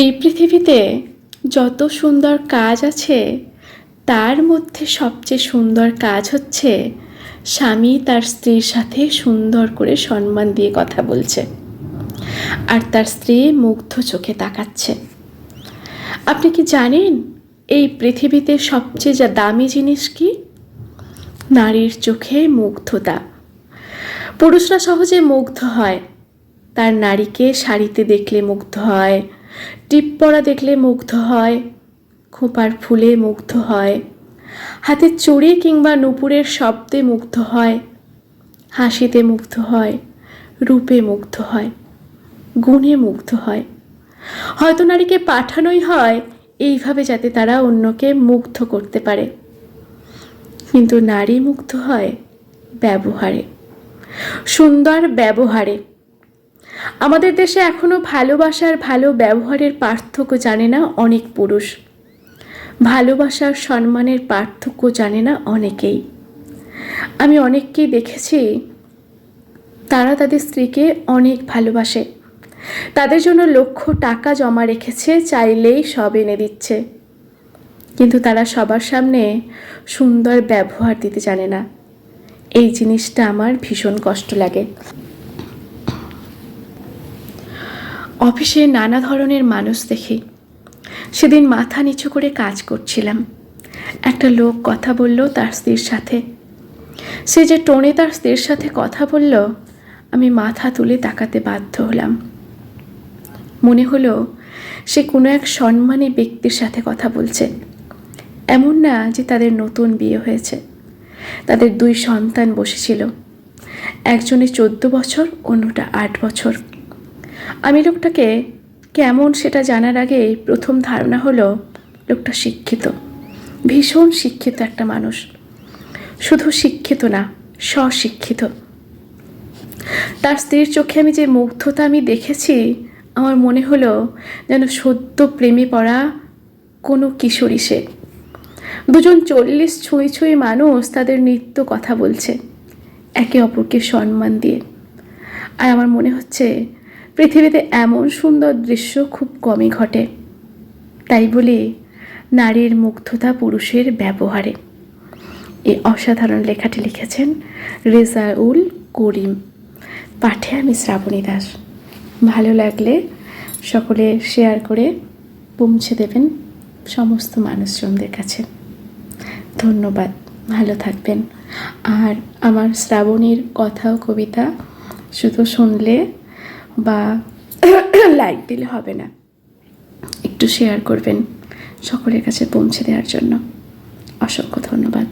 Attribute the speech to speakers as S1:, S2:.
S1: এই পৃথিবীতে যত সুন্দর কাজ আছে তার মধ্যে সবচেয়ে সুন্দর কাজ হচ্ছে স্বামী তার স্ত্রীর সাথে সুন্দর করে সম্মান দিয়ে কথা বলছে আর তার স্ত্রী মুগ্ধ চোখে তাকাচ্ছে। আপনি কি জানেন এই পৃথিবীতে সবচেয়ে যা দামি জিনিস কি? নারীর চোখে মুগ্ধতা। পুরুষরা সহজে মুগ্ধ হয়, তার নারীকে শাড়িতে দেখলে মুগ্ধ হয়, টিপ পরা দেখলে মুগ্ধ হয়, খোঁপার ফুলে মুগ্ধ হয়, হাতের চুড়ি কিংবা নুপুরের শব্দে মুগ্ধ হয়, হাসিতে মুগ্ধ হয়, রূপে মুগ্ধ হয়, গুণে মুগ্ধ হয়। হয়তো নারীকে পাঠানোই হয় এইভাবে যাতে তারা অন্যকে মুগ্ধ করতে পারে, কিন্তু নারী মুগ্ধ হয় ব্যবহারে, সুন্দর ব্যবহারে। আমাদের দেশে এখনো ভালোবাসার ভালো ব্যবহারের পার্থক্য জানে না অনেক পুরুষ, ভালোবাসার সম্মানের পার্থক্য জানে না অনেকেই। আমি অনেককেই দেখেছি তারা তাদের স্ত্রীকে অনেক ভালোবাসে, তাদের জন্য লক্ষ টাকা জমা রেখেছে, চাইলেই সব এনে দিচ্ছে, কিন্তু তারা সবার সামনে সুন্দর ব্যবহার দিতে জানে না। এই জিনিসটা আমার ভীষণ কষ্ট লাগে। অফিসে নানা ধরনের মানুষ দেখি। সেদিন মাথা নিচু করে কাজ করছিলাম, একটা লোক কথা বলল তার স্ত্রীর সাথে। সে যে টোনে তার স্ত্রীর সাথে কথা বলল, আমি মাথা তুলে তাকাতে বাধ্য হলাম। মনে হলো সে কোনো এক সম্মানী ব্যক্তির সাথে কথা বলছে। এমন না যে তাদের নতুন বিয়ে হয়েছে, তাদের 2 সন্তান বসেছিল, একজনের 14 বছর, অন্যটা 8 বছর। আমি লোকটাকে কেমন সেটা জানার আগে প্রথম ধারণা হলো লোকটা শিক্ষিত, ভীষণ শিক্ষিত একটা মানুষ। শুধু শিক্ষিত না, স্বশিক্ষিত। তার স্ত্রীর চোখে আমি যে মুগ্ধতা আমি দেখেছি, আমার মনে হলো যেন সদ্য প্রেমে পড়া কোনো কিশোরী সে। দুজন 40 ছুঁই ছুঁই মানুষ তাদের নিত্য কথা বলছে, একে অপরকে সম্মান দিয়ে। আর আমার মনে হচ্ছে পৃথিবীতে এমন সুন্দর দৃশ্য খুব কমই ঘটে। তাই বলি নারীর মুগ্ধতা পুরুষের ব্যবহারে। এই অসাধারণ লেখাটি লিখেছেন রেজাউল করিম, পাঠে আমি শ্রাবণী দাস। ভালো লাগলে সকলে শেয়ার করে পৌঁছে দেবেন সমস্ত মানুষজনদের কাছে। ধন্যবাদ, ভালো থাকবেন। আর আমার শ্রাবণীর কথা ও কবিতা শুধু শুনলে বা লাইক দিলে হবে না, একটু শেয়ার করবেন সকলের কাছে পৌঁছে দেওয়ার জন্য। অসংখ্য ধন্যবাদ।